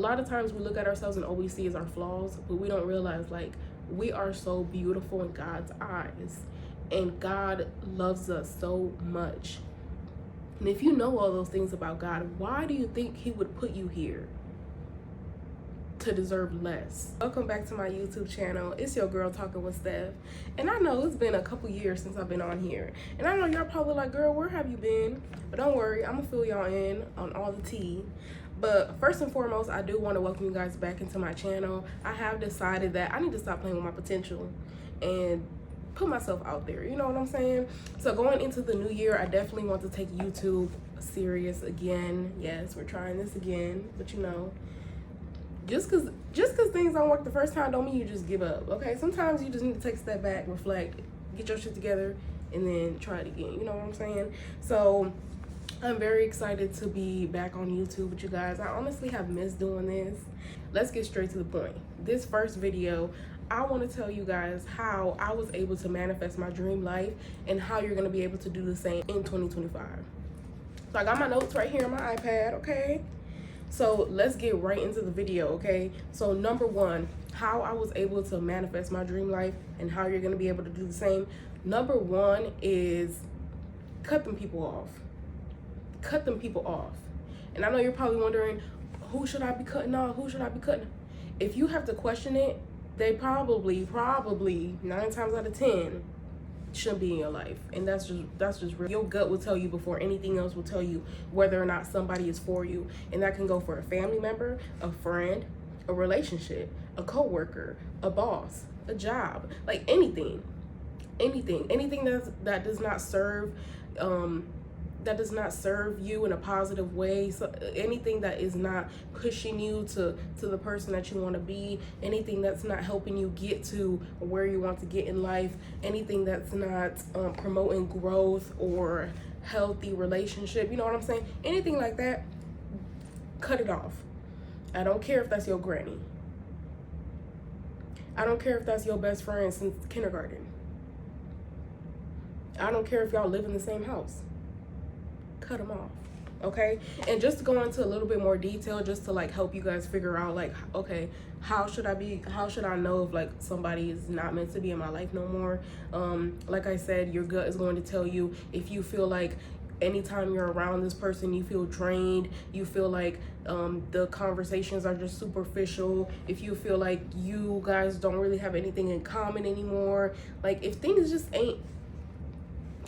lot of times we look at ourselves and all we see is our flaws, but we don't realize like we are so beautiful in God's eyes, and God loves us so much. And if you know all those things about God, why do you think he would put you here to deserve less? Welcome back to my YouTube channel. It's your girl Talking with Steph. And I know it's been a couple years since I've been on here. And I know y'all probably like, girl, where have you been? But don't worry, I'm gonna fill y'all in on all the tea. But first and foremost, I do want to welcome you guys back into my channel. I have decided that I need to stop playing with my potential and put myself out there, you know what I'm saying? So going into the new year, I definitely want to take YouTube serious again. Yes, we're trying this again, but you know, just cause things don't work the first time don't mean you just give up, okay? Sometimes you just need to take a step back, reflect, get your shit together, and then try it again, you know what I'm saying? So I'm very excited to be back on YouTube with you guys. I honestly have missed doing this. Let's get straight to the point. This first video, I want to tell you guys how I was able to manifest my dream life and how you're going to be able to do the same in 2025. So I got my notes right here on my iPad, okay? So let's get right into the video, okay? So number one, how I was able to manifest my dream life and how you're going to be able to do the same. Number one is cut them people off. Cut them people off. And I know you're probably wondering, who should I be cutting off? Who should I be cutting? If you have to question it, they probably 9 times out of 10 shouldn't be in your life. And that's just real. Your gut will tell you before anything else will tell you whether or not somebody is for you. And that can go for a family member, a friend, a relationship, a coworker, a boss, a job, like anything that does not serve you in a positive way. So anything that is not pushing you to the person that you want to be, anything that's not helping you get to where you want to get in life, anything that's not promoting growth or healthy relationship, you know what I'm saying? Anything like that, cut it off. I don't care if that's your granny. I don't care if that's your best friend since kindergarten. I don't care if y'all live in the same house. Cut them off, okay? And just to go into a little bit more detail, just to like help you guys figure out like, okay, how should I know if like somebody is not meant to be in my life no more? Like I said, your gut is going to tell you if you feel like anytime you're around this person you feel drained, you feel like the conversations are just superficial, if you feel like you guys don't really have anything in common anymore, like if things just ain't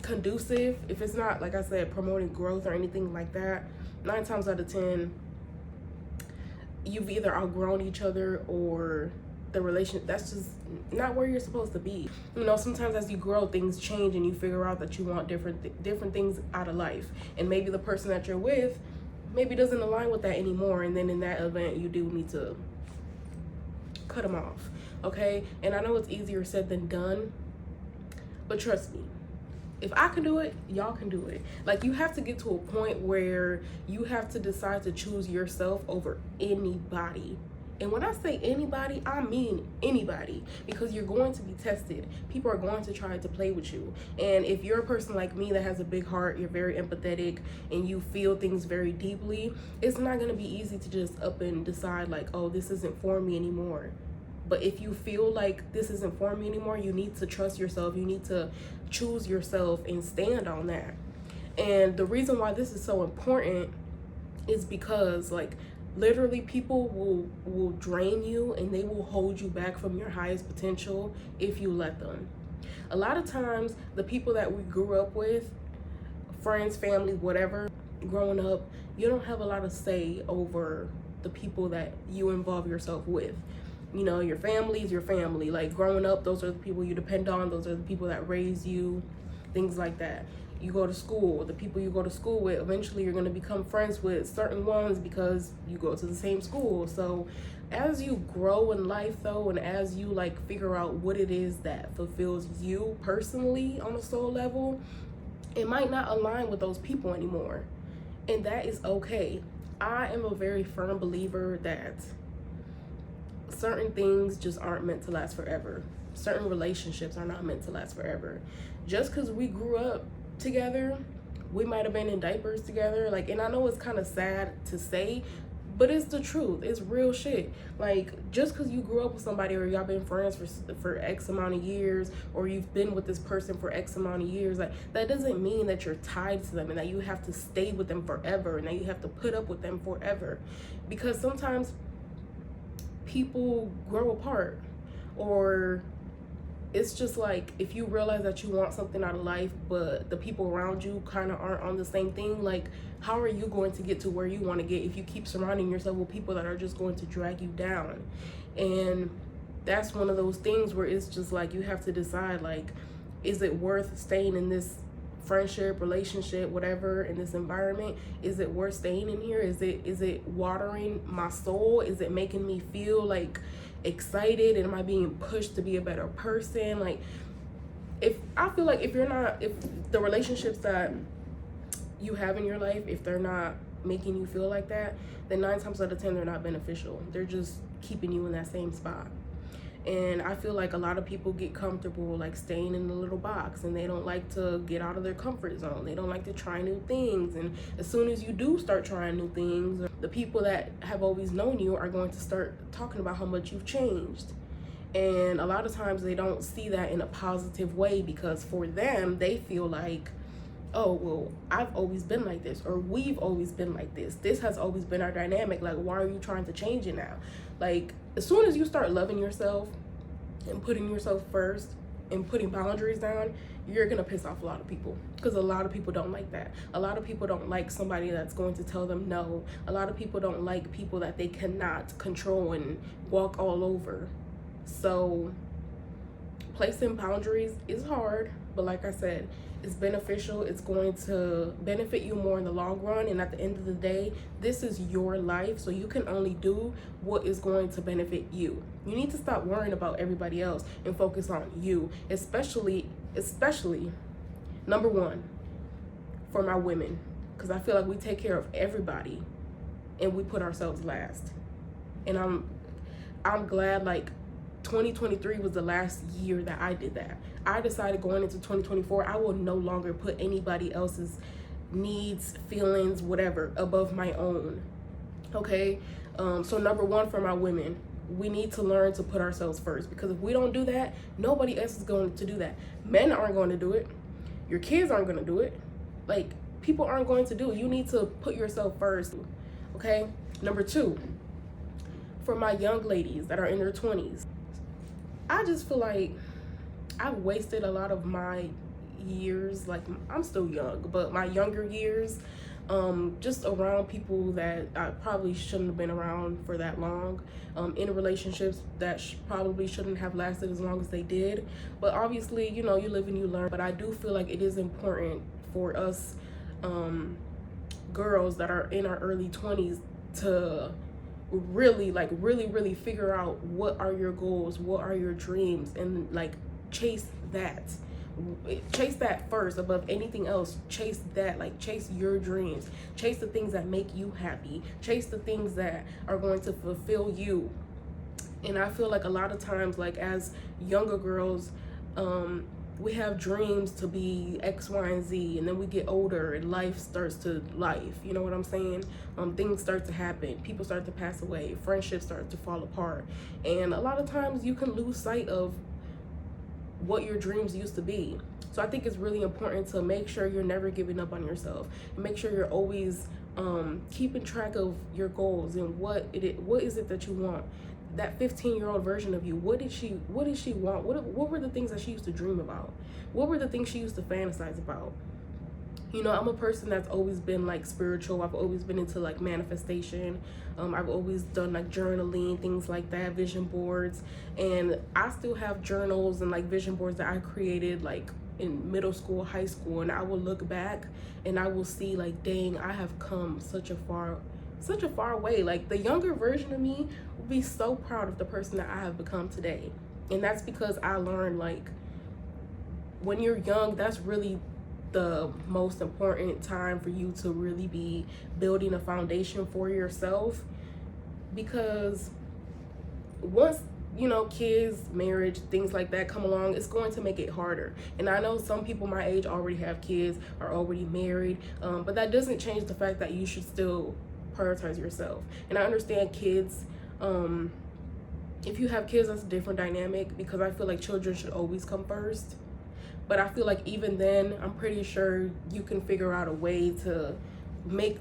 conducive, if it's not, like I said, promoting growth or anything like that, 9 times out of 10 you've either outgrown each other or the relation, that's just not where you're supposed to be. You know, sometimes as you grow, things change and you figure out that you want different things out of life, and maybe the person that you're with maybe doesn't align with that anymore, and then in that event you do need to cut them off, okay? And I know it's easier said than done, but trust me, if I can do it, y'all can do it. Like, you have to get to a point where you have to decide to choose yourself over anybody. And when I say anybody, I mean anybody, because you're going to be tested. People are going to try to play with you. And if you're a person like me that has a big heart, you're very empathetic, and you feel things very deeply, it's not going to be easy to just up and decide like, oh, this isn't for me anymore. But if you feel like this isn't for me anymore, you need to trust yourself. You need to choose yourself and stand on that. And the reason why this is so important is because, like, literally people will drain you and they will hold you back from your highest potential if you let them. A lot of times, the people that we grew up with, friends, family, whatever, growing up, you don't have a lot of say over the people that you involve yourself with. You know, your family is your family. Like, growing up, those are the people you depend on. Those are the people that raise you, things like that. You go to school, the people you go to school with, eventually you're going to become friends with certain ones because you go to the same school. So as you grow in life, though, and as you like figure out what it is that fulfills you personally on a soul level, it might not align with those people anymore. And that is okay. I am a very firm believer that certain things just aren't meant to last forever. Certain relationships are not meant to last forever. Just because we grew up together, we might have been in diapers together, like, and I know it's kind of sad to say, But it's the truth. It's real shit. Like, just because you grew up with somebody or y'all been friends for X amount of years, or you've been with this person for X amount of years, like, that doesn't mean that you're tied to them and that you have to stay with them forever and that you have to put up with them forever. Because sometimes people grow apart, or it's just like, if you realize that you want something out of life but the people around you kind of aren't on the same thing, like, how are you going to get to where you want to get if you keep surrounding yourself with people that are just going to drag you down? And that's one of those things where it's just like, you have to decide, like, is it worth staying in this friendship, relationship, whatever, in this environment? Is it worth staying in here? Is it watering my soul? Is it making me feel like excited, and am I being pushed to be a better person? Like, if I feel like if the relationships that you have in your life, if they're not making you feel like that, then 9 times out of 10 they're not beneficial. They're just keeping you in that same spot. And I feel like a lot of people get comfortable, like, staying in the little box, and they don't like to get out of their comfort zone. They don't like to try new things. And as soon as you do start trying new things, the people that have always known you are going to start talking about how much you've changed. And a lot of times they don't see that in a positive way, because for them, they feel like, oh, well, I've always been like this, or we've always been like this. This has always been our dynamic. Like, why are you trying to change it now? Like, as soon as you start loving yourself and putting yourself first and putting boundaries down, you're gonna piss off a lot of people, because a lot of people don't like that. A lot of people don't like somebody that's going to tell them no. A lot of people don't like people that they cannot control and walk all over. So placing boundaries is hard, but like I said, it's beneficial. It's going to benefit you more in the long run. And at the end of the day, this is your life, so you can only do what is going to benefit you. You need to stop worrying about everybody else and focus on you, especially number one, for my women, because I feel like we take care of everybody and we put ourselves last. And I'm glad, like, 2023 was the last year that I did that. I decided going into 2024, I will no longer put anybody else's needs, feelings, whatever, above my own. Okay? So number one, for my women, we need to learn to put ourselves first, because if we don't do that, nobody else is going to do that. Men aren't going to do it. Your kids aren't going to do it. Like, people aren't going to do it. You need to put yourself first. Okay? Number two, for my young ladies that are in their 20s, I just feel like I've wasted a lot of my years. Like, I'm still young, but my younger years, just around people that I probably shouldn't have been around for that long, in relationships that probably shouldn't have lasted as long as they did. But obviously, you know, you live and you learn. But I do feel like it is important for us girls that are in our early 20s to really figure out what are your goals, what are your dreams, and like chase that first above anything else. Chase that, like, chase your dreams, chase the things that make you happy, chase the things that are going to fulfill you. And I feel like a lot of times, like, as younger girls, we have dreams to be X, Y, and Z, and then we get older and life starts to life. You know what I'm saying? Things start to happen. People start to pass away. Friendships start to fall apart. And a lot of times you can lose sight of what your dreams used to be. So I think it's really important to make sure you're never giving up on yourself. Make sure you're always keeping track of your goals and what is it that you want. That 15-year-old version of you, what did she want? What were the things that she used to dream about? What were the things she used to fantasize about? You know, I'm a person that's always been like spiritual. I've always been into like manifestation. I've always done like journaling, things like that, vision boards. And I still have journals and like vision boards that I created like in middle school, high school. And I will look back and I will see like, dang, I have come such a far way. Like, the younger version of me will be so proud of the person that I have become today. And that's because I learned, like, when you're young, that's really the most important time for you to really be building a foundation for yourself. Because once, you know, kids, marriage, things like that come along, it's going to make it harder. And I know some people my age already have kids, are already married, but that doesn't change the fact that you should still prioritize yourself. And I understand kids, if you have kids, that's a different dynamic, because I feel like children should always come first. But I feel like even then, I'm pretty sure you can figure out a way to make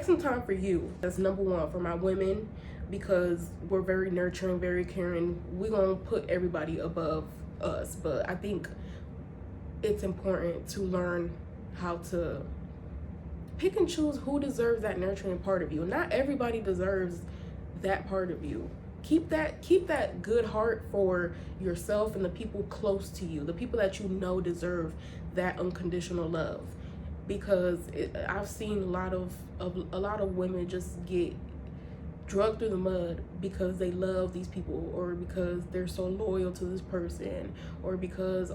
some time for you. That's number one for my women, because we're very nurturing, very caring. We're gonna put everybody above us, but I think it's important to learn how to pick and choose who deserves that nurturing part of you. Not everybody deserves that part of you. Keep that good heart for yourself and the people close to you, the people that you know deserve that unconditional love. Because I've seen a lot of women just get drugged through the mud because they love these people, or because they're so loyal to this person, or because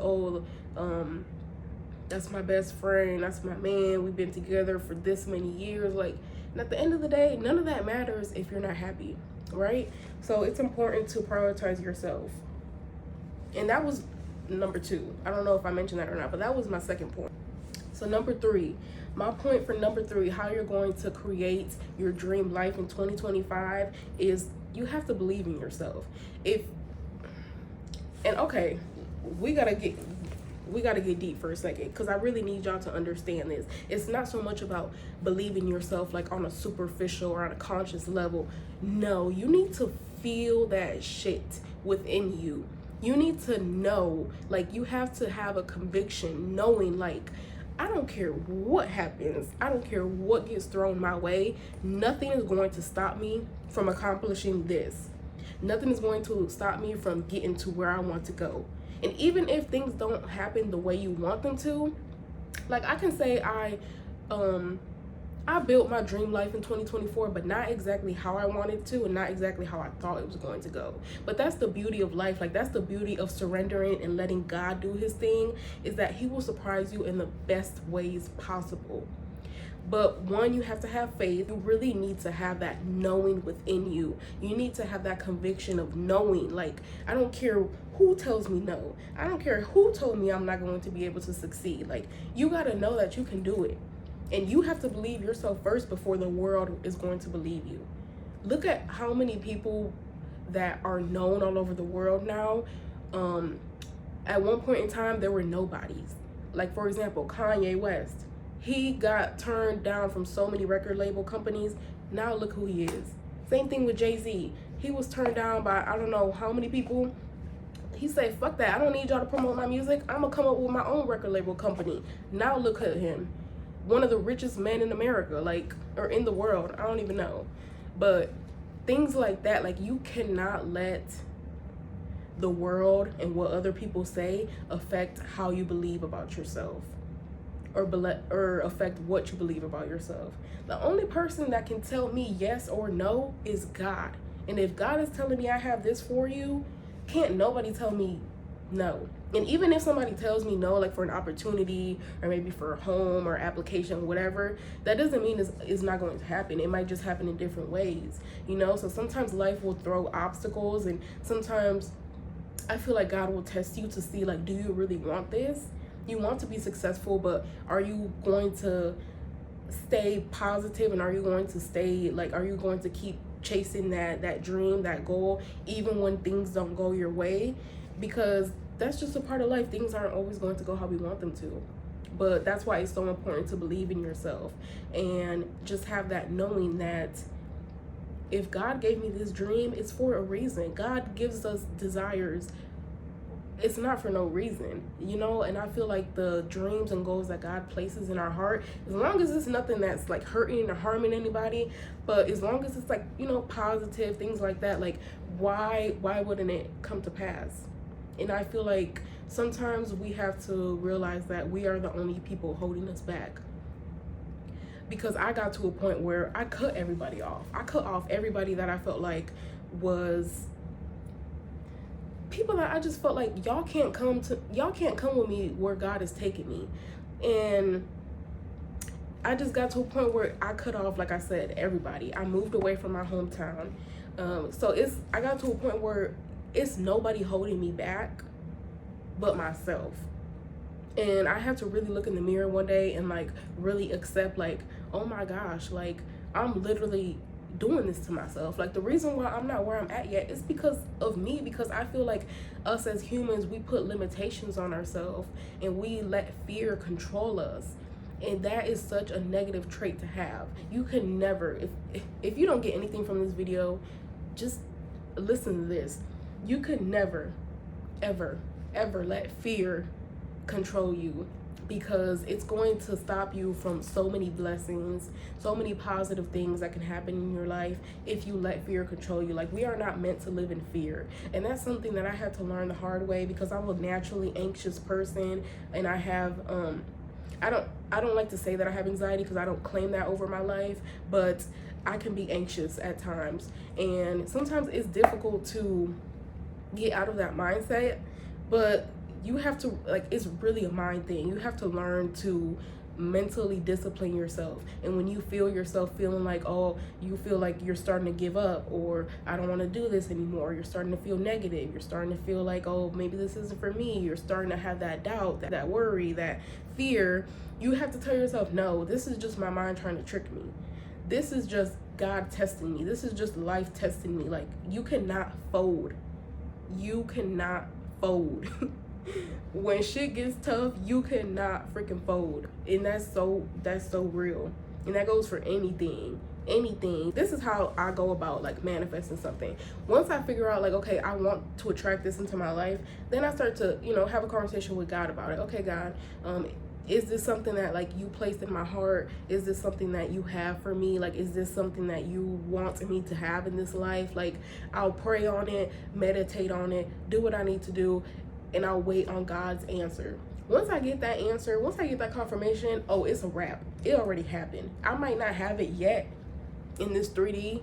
that's my best friend, that's my man, we've been together for this many years. Like, and at the end of the day, none of that matters if you're not happy, right? So it's important to prioritize yourself. And that was number 2. I don't know if I mentioned that or not, but that was my second point. So number 3, my point for number 3, how you're going to create your dream life in 2025 is you have to believe in yourself. Okay, we gotta get deep for a second, because I really need y'all to understand this. It's not so much about believing yourself like on a superficial or on a conscious level. No, you need to feel that shit within you. You need to know, like, you have to have a conviction, knowing, like, I don't care what happens, I don't care what gets thrown my way, nothing is going to stop me from accomplishing this. Nothing is going to stop me from getting to where I want to go. And even if things don't happen the way you want them to, like, I can say I built my dream life in 2024, but not exactly how I wanted to, and not exactly how I thought it was going to go. But that's the beauty of life. Like, that's the beauty of surrendering and letting God do his thing, is that he will surprise you in the best ways possible. But one, you have to have faith. You really need to have that knowing within you. You need to have that conviction of knowing, like, I don't care who tells me no. I don't care who told me I'm not going to be able to succeed. Like, you got to know that you can do it. And you have to believe yourself first before the world is going to believe you. Look at how many people that are known all over the world now. At one point in time, there were nobodies. Like, for example, Kanye West. He got turned down from so many record label companies. Now look who he is. Same thing with Jay-Z. He was turned down by I don't know how many people. He said, fuck that. I don't need y'all to promote my music. I'm going to come up with my own record label company. Now look at him. One of the richest men in America, like, or in the world. I don't even know. But things like that, like, you cannot let the world and what other people say affect how you believe about yourself, or affect what you believe about yourself. The only person that can tell me yes or no is God. And if God is telling me I have this for you, can't nobody tell me no. And even if somebody tells me no, like for an opportunity or maybe for a home or application, whatever, that doesn't mean it's not going to happen. It might just happen in different ways, you know? So sometimes life will throw obstacles, and sometimes I feel like God will test you to see, like, do you really want this? You want to be successful, but are you going to stay positive, and are you going to stay, like, are you going to keep chasing that dream, that goal, even when things don't go your way? Because that's just a part of life. Things aren't always going to go how we want them to. But that's why it's so important to believe in yourself and just have that knowing that if God gave me this dream, it's for a reason. God gives us desires. It's not for no reason, you know? And I feel like the dreams and goals that God places in our heart, as long as it's nothing that's like hurting or harming anybody, but as long as it's like, you know, positive, things like that, like why wouldn't it come to pass? And I feel like sometimes we have to realize that we are the only people holding us back. Because I got to a point where I cut everybody off. I cut off everybody that I felt like was people that I just felt like y'all can't come with me where God is taking me. And I just got to a point where I cut off, like I said, everybody. I moved away from my hometown. So I got to a point where it's nobody holding me back but myself. And I had to really look in the mirror one day and like really accept, like, oh my gosh, like I'm literally doing this to myself. Like, the reason why I'm not where I'm at yet is because of me, because I feel like us as humans, we put limitations on ourselves and we let fear control us. And that is such a negative trait to have. You can never, if you don't get anything from this video, just listen to this. You could never, ever, ever let fear control you, because it's going to stop you from so many blessings, so many positive things that can happen in your life if you let fear control you. Like, we are not meant to live in fear. And that's something that I had to learn the hard way, because I'm a naturally anxious person, and I have I don't like to say that I have anxiety, because I don't claim that over my life, but I can be anxious at times. And sometimes it's difficult to get out of that mindset, but you have to, like, it's really a mind thing. You have to learn to mentally discipline yourself. And when you feel yourself feeling like, oh, you feel like you're starting to give up, or I don't want to do this anymore, you're starting to feel negative, you're starting to feel like, oh, maybe this isn't for me, you're starting to have that doubt, that worry, that fear, you have to tell yourself, no, this is just my mind trying to trick me. This is just God testing me. This is just life testing me. Like, you cannot fold. You cannot fold. When shit gets tough, you cannot freaking fold. And that's so real. And that goes for anything. This is how I go about, like, manifesting something. Once I figure out, like, okay, I want to attract this into my life, then I start to, have a conversation with God about it. Okay, God, is this something that, like, you placed in my heart? Is this something that you have for me? Like, is this something that you want me to have in this life? Like, I'll pray on it, meditate on it, do what I need to do, and I'll wait on God's answer. Once I get that answer, once I get that confirmation, oh, it's a wrap. It already happened. I might not have it yet in this 3D,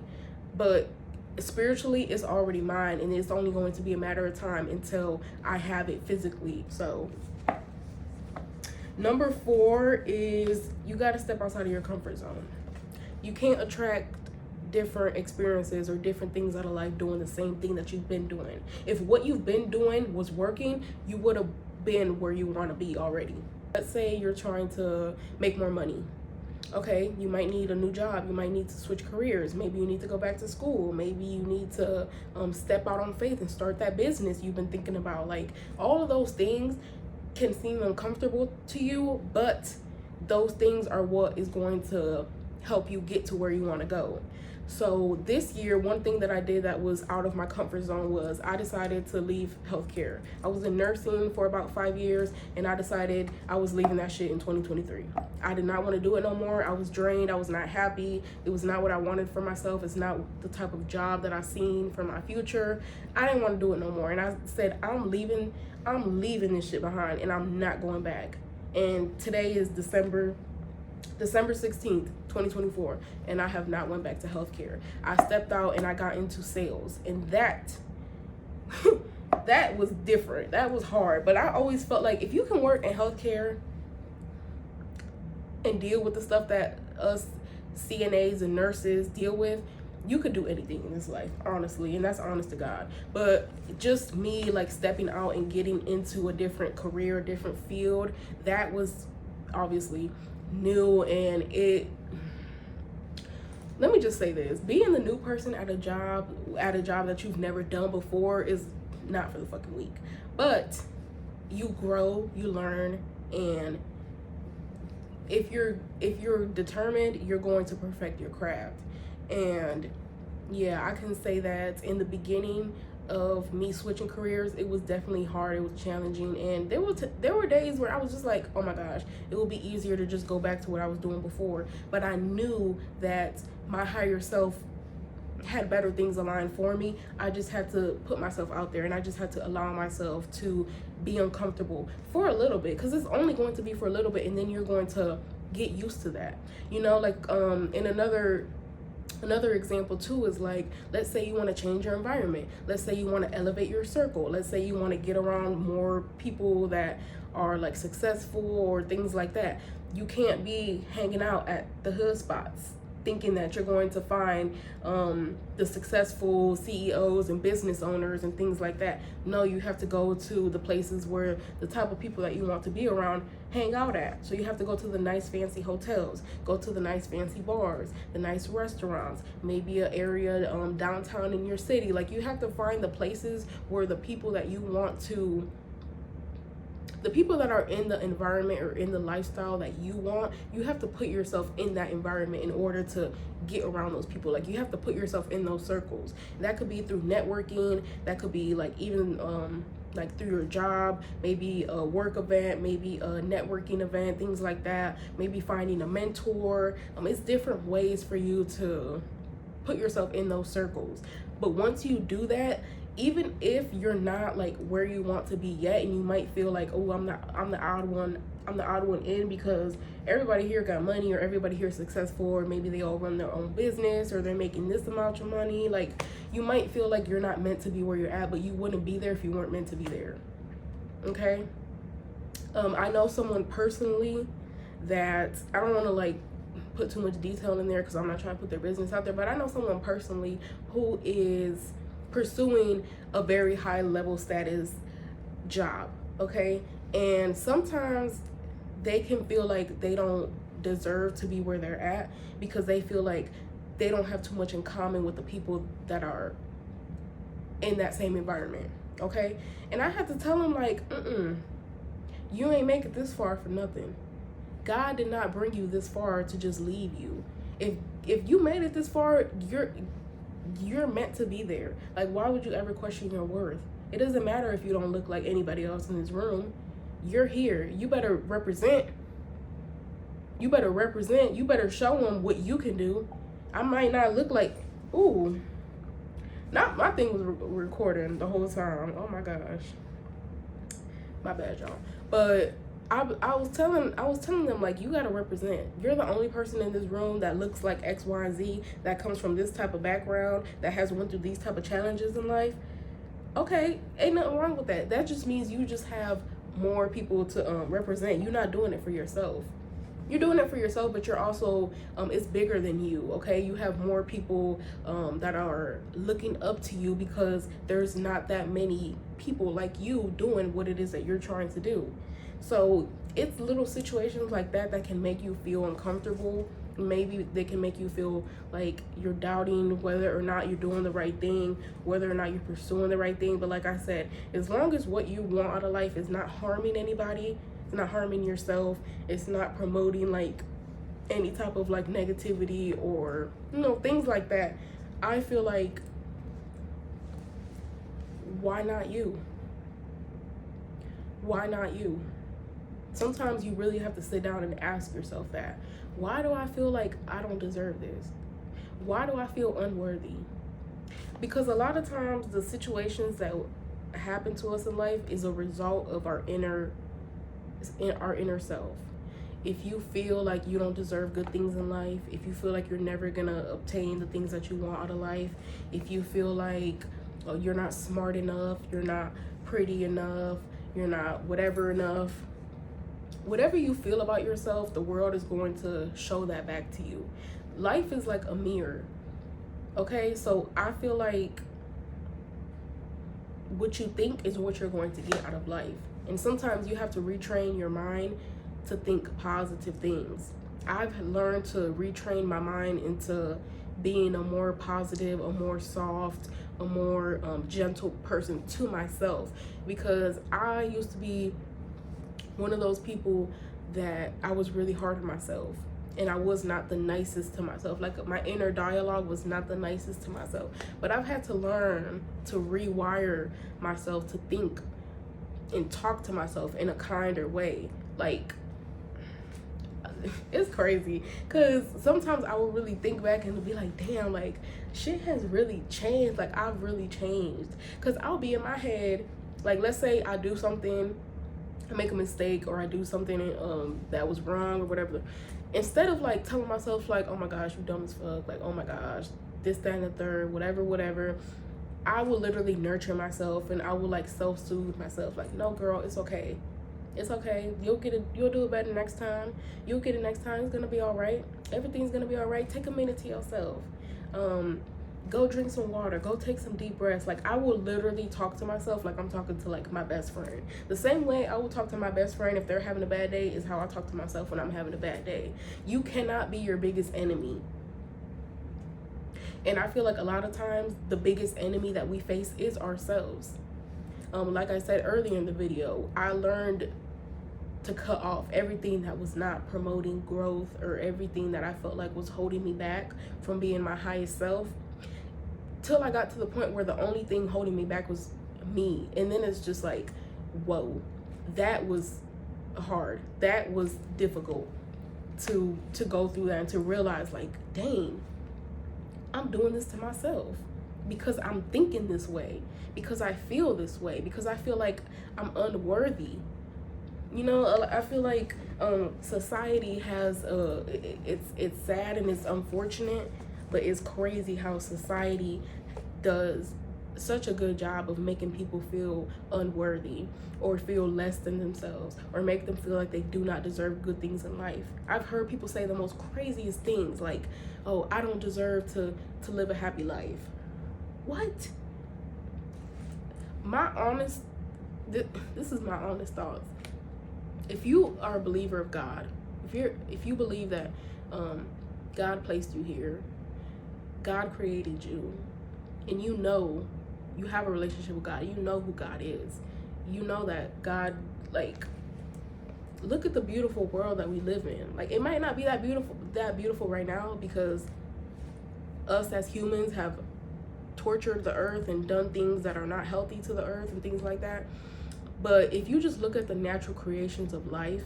but spiritually, it's already mine, and it's only going to be a matter of time until I have it physically. So, number 4 is you got to step outside of your comfort zone. You can't attract different experiences or different things out of life doing the same thing that you've been doing. If what you've been doing was working, you would have been where you want to be already. Let's say you're trying to make more money. Okay, you might need a new job. You might need to switch careers. Maybe you need to go back to school. Maybe you need to step out on faith and start that business you've been thinking about. Like, all of those things can seem uncomfortable to you, but those things are what is going to help you get to where you want to go. So this year, one thing that I did that was out of my comfort zone was I decided to leave healthcare. I was in nursing for about 5 years, and I decided I was leaving that shit in 2023. I did not want to do it no more. I was drained. I was not happy. It was not what I wanted for myself. It's not the type of job that I seen for my future. I didn't want to do it no more. And I said, I'm leaving this shit behind, and I'm not going back. And today is December 16th, 2024, and I have not went back to healthcare. I stepped out and I got into sales, and that was different. That was hard, but I always felt like if you can work in healthcare and deal with the stuff that us CNAs and nurses deal with, you could do anything in this life, honestly, and that's honest to God. But just me, like, stepping out and getting into a different career, a different field, that was obviously new. And let me just say this, being the new person at a job that you've never done before is not for the fucking weak. But you grow, you learn, and if you're determined, you're going to perfect your craft. And yeah, I can say that in the beginning of me switching careers, it was definitely hard. It was challenging, and there were days where I was just like, oh my gosh, it would be easier to just go back to what I was doing before. But I knew that my higher self had better things aligned for me. I just had to put myself out there, and I just had to allow myself to be uncomfortable for a little bit, because it's only going to be for a little bit, and then you're going to get used to that. Like, in another example too is, like, let's say you want to change your environment. Let's say you want to elevate your circle. Let's say you want to get around more people that are, like, successful or things like that. You can't be hanging out at the hood spots. thinking that you're going to find the successful CEOs and business owners and things like that. No, you have to go to the places where the type of people that you want to be around hang out at. So you have to go to the nice fancy hotels, go to the nice fancy bars, the nice restaurants, maybe an area downtown in your city. Like, you have to find the places where the people that you want to, the people that are in the environment or in the lifestyle that you want, you have to put yourself in that environment in order to get around those people. Like, you have to put yourself in those circles. That could be through networking, that could be like even like through your job, maybe a work event, maybe a networking event, things like that, maybe finding a mentor. It's different ways for you to put yourself in those circles. But once you do that, even if you're not like where you want to be yet, and you might feel like, oh, I'm the odd one in because everybody here got money, or everybody here is successful, or maybe they all run their own business, or they're making this amount of money. Like, you might feel like you're not meant to be where you're at, but you wouldn't be there if you weren't meant to be there. Okay. I know someone personally that, I don't want to like put too much detail in there because I'm not trying to put their business out there, but I know someone personally who is pursuing a very high level status job. Okay. And sometimes they can feel like they don't deserve to be where they're at because they feel like they don't have too much in common with the people that are in that same environment. Okay. And I had to tell them, like, you ain't make it this far for nothing. God did not bring you this far to just leave you. If you made it this far, you're meant to be there. Like, why would you ever question your worth? It doesn't matter if you don't look like anybody else in this room. You're here. You better represent. You better show them what you can do. I might not look like, ooh, not my thing was recording the whole time. Oh my gosh, my bad, y'all. But I was telling them, like, you gotta represent. You're the only person in this room that looks like X, Y, and Z, that comes from this type of background, that has went through these type of challenges in life. Okay, ain't nothing wrong with that. That just means you just have more people to represent. You're not doing it for yourself. You're doing it for yourself, but you're also, it's bigger than you, okay? You have more people that are looking up to you because there's not that many people like you doing what it is that you're trying to do. So it's little situations like that that can make you feel uncomfortable. Maybe they can make you feel like you're doubting whether or not you're doing the right thing, whether or not you're pursuing the right thing. But like I said, as long as what you want out of life is not harming anybody, it's not harming yourself, it's not promoting like any type of like negativity or, you know, things like that, I feel like, why not you? Why not you? Sometimes you really have to sit down and ask yourself that. Why do I feel like I don't deserve this? Why do I feel unworthy? Because a lot of times the situations that happen to us in life is a result of our inner self. If you feel like you don't deserve good things in life, if you feel like you're never gonna obtain the things that you want out of life, if you feel like you're not smart enough, you're not pretty enough, you're not whatever enough, whatever you feel about yourself, the world is going to show that back to you. Life is like a mirror. Okay, so I feel like what you think is what you're going to get out of life. And sometimes you have to retrain your mind to think positive things. I've learned to retrain my mind into being a more positive, a more soft, a more gentle person to myself, because I used to be one of those people that I was really hard on myself, and I was not the nicest to myself. Like, my inner dialogue was not the nicest to myself. But I've had to learn to rewire myself to think and talk to myself in a kinder way. Like, it's crazy, because sometimes I will really think back and be like, damn, like, shit has really changed. Like, I've really changed. Because I'll be in my head, like, let's say I do something, I make a mistake, or I do something that was wrong or whatever. Instead of like telling myself like, oh my gosh, you dumb as fuck, like, oh my gosh, this, that, and the third, whatever, I will literally nurture myself, and I will like self-soothe myself, like, no girl, it's okay. It's okay. You'll get it. You'll do it better next time. You'll get it next time. It's gonna be all right. Everything's gonna be all right. Take a minute to yourself. Go drink some water. Go take some deep breaths. Like, I will literally talk to myself like I'm talking to like my best friend. The same way I will talk to my best friend if they're having a bad day is how I talk to myself when I'm having a bad day. You cannot be your biggest enemy. And I feel like a lot of times the biggest enemy that we face is ourselves. Like I said earlier in the video, I learned to cut off everything that was not promoting growth or everything that I felt like was holding me back from being my highest self, till I got to the point where the only thing holding me back was me. And then it's just like, whoa, that was hard. That was difficult to go through that and to realize, like, dang, I'm doing this to myself because I'm thinking this way, because I feel this way, because I feel like I'm unworthy. You know, I feel like society has it's sad and it's unfortunate, but it's crazy how society does such a good job of making people feel unworthy or feel less than themselves or make them feel like they do not deserve good things in life. I've heard people say the most craziest things like, oh, I don't deserve to live a happy life. What? This is my honest thoughts. If you are a believer of God, if you believe that God placed you here, God created you, and you know you have a relationship with God, you know who God is, you know that God, like, look at the beautiful world that we live in. Like, it might not be that beautiful right now because us as humans have tortured the earth and done things that are not healthy to the earth and things like that. But if you just look at the natural creations of life,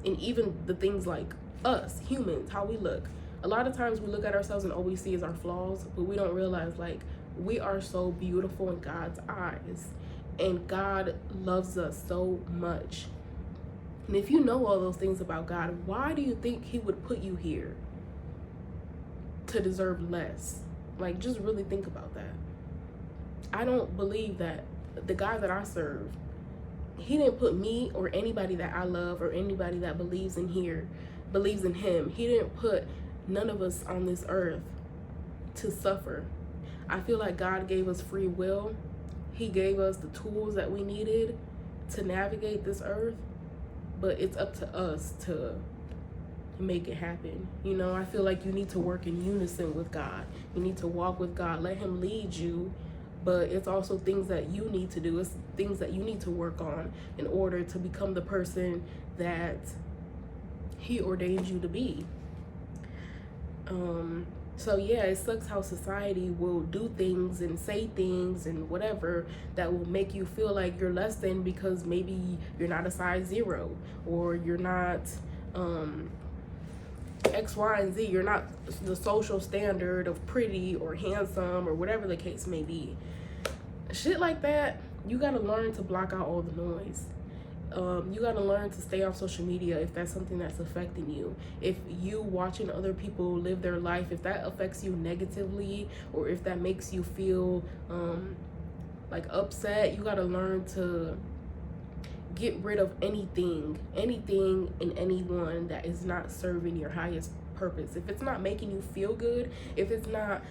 and even the things like us, humans, how we look, a lot of times we look at ourselves and all we see is our flaws, but we don't realize, like, we are so beautiful in God's eyes, and God loves us so much. And if you know all those things about God, why do you think he would put you here to deserve less? Like, just really think about that. I don't believe that the God that I serve, he didn't put me or anybody that I love or anybody that believes in him. He didn't put none of us on this earth to suffer. I feel like God gave us free will. He gave us the tools that we needed to navigate this earth, but it's up to us to make it happen. You know, I feel like you need to work in unison with God. You need to walk with God, let him lead you. But it's also things that you need to do. It's things that you need to work on in order to become the person that he ordained you to be. So yeah, it sucks how society will do things and say things and whatever that will make you feel like you're less than because maybe you're not a size 0 or you're not X, Y, and Z. You're not the social standard of pretty or handsome or whatever the case may be. Shit like that, you gotta learn to block out all the noise. You gotta learn to stay off social media if that's something that's affecting you. If you watching other people live their life, if that affects you negatively or if that makes you feel like upset, you gotta learn to get rid of anything and anyone that is not serving your highest purpose. If it's not making you feel good, if it's not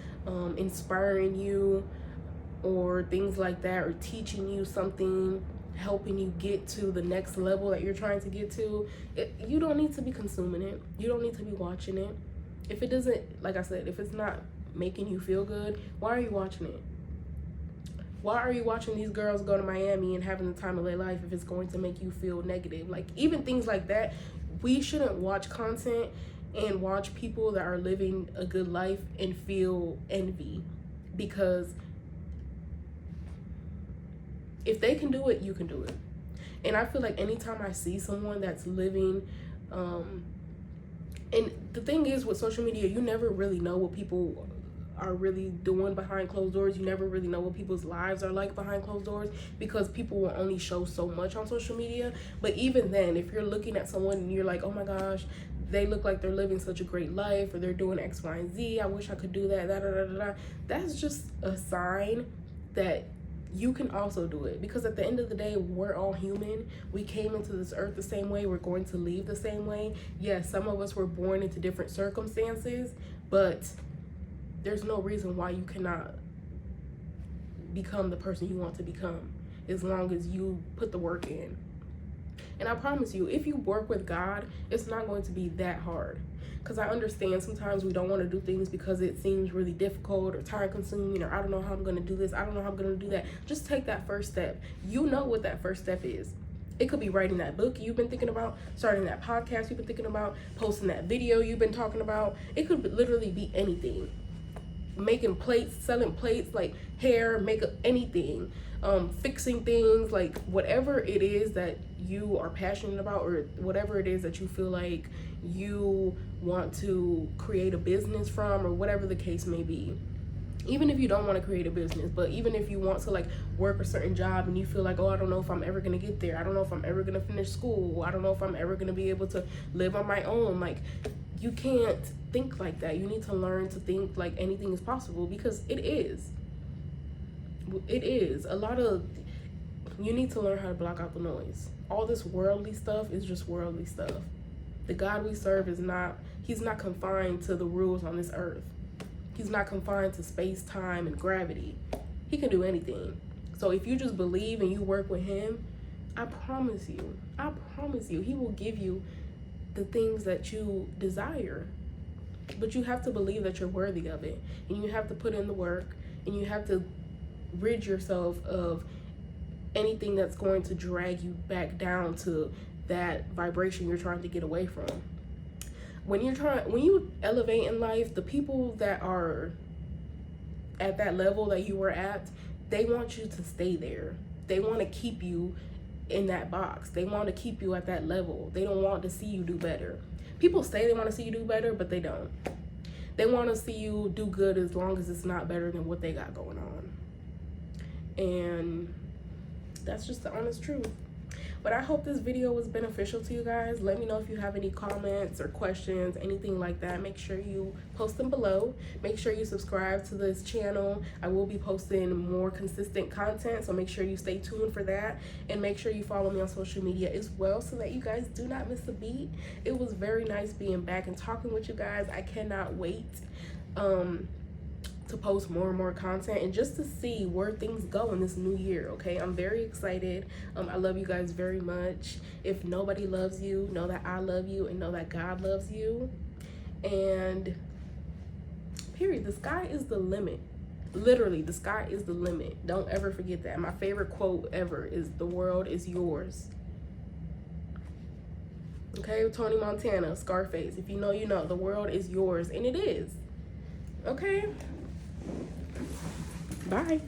inspiring you or things like that, or teaching you something, helping you get to the next level that you're trying to get to, you don't need to be consuming it. You don't need to be watching it. If it doesn't, like I said, if it's not making you feel good, why are you watching it? Why are you watching these girls go to Miami and having the time of their life if it's going to make you feel negative? Like, even things like that, we shouldn't watch content and watch people that are living a good life and feel envy, because if they can do it, you can do it. And I feel like anytime I see someone that's living, and the thing is with social media, you never really know what people are really doing behind closed doors. You never really know what people's lives are like behind closed doors, because people will only show so much on social media. But even then, if you're looking at someone and you're like, oh my gosh, they look like they're living such a great life, or they're doing X, Y, and Z, I wish I could do that, that's just a sign that you can also do it, because at the end of the day, we're all human. We came into this earth the same way, we're going to leave the same way. Yes, some of us were born into different circumstances, but there's no reason why you cannot become the person you want to become, as long as you put the work in. And I promise you, if you work with God, it's not going to be that hard. Because I understand sometimes we don't want to do things because it seems really difficult or time consuming, or I don't know how I'm going to do this, I don't know how I'm going to do that. Just take that first step. You know what that first step is. It could be writing that book you've been thinking about, starting that podcast you've been thinking about, posting that video you've been talking about. It could literally be anything. Making plates, selling plates, like hair, makeup, anything. Fixing things, like whatever it is that you are passionate about, or whatever it is that you feel like you want to create a business from, or whatever the case may be. Even if you don't want to create a business, but even if you want to like work a certain job and you feel like, oh, I don't know if I'm ever going to get there, I don't know if I'm ever going to finish school, I don't know if I'm ever going to be able to live on my own, like, you can't think like that. You need to learn to think like anything is possible, because it is. It is. You need to learn how to block out the noise. All this worldly stuff is just worldly stuff. The God we serve he's not confined to the rules on this earth. He's not confined to space, time, and gravity. He can do anything. So if you just believe and you work with him, I promise you, he will give you the things that you desire. But you have to believe that you're worthy of it, and you have to put in the work, and you have to rid yourself of anything that's going to drag you back down to that vibration you're trying to get away from. When you elevate in life, the people that are at that level that you were at, they want you to stay there. They want to keep you in that box. They want to keep you at that level. They don't want to see you do better. People say they want to see you do better, but they don't. They want to see you do good as long as it's not better than what they got going on. And that's just the honest truth. But I hope this video was beneficial to you guys. Let me know if you have any comments or questions, anything like that. Make sure you post them below. Make sure you subscribe to this channel. I will be posting more consistent content, so make sure you stay tuned for that. And make sure you follow me on social media as well, so that you guys do not miss a beat. It was very nice being back and talking with you guys. I cannot wait to post more and more content, and just to see where things go in this new year. Okay, I'm very excited. I love you guys very much. If nobody loves you, know that I love you, and know that God loves you. And period. The sky is the limit. Literally, the sky is the limit. Don't ever forget that. My favorite quote ever is, "The world is yours." Okay, Tony Montana, Scarface. If you know, you know. The world is yours, and it is. Okay. Bye.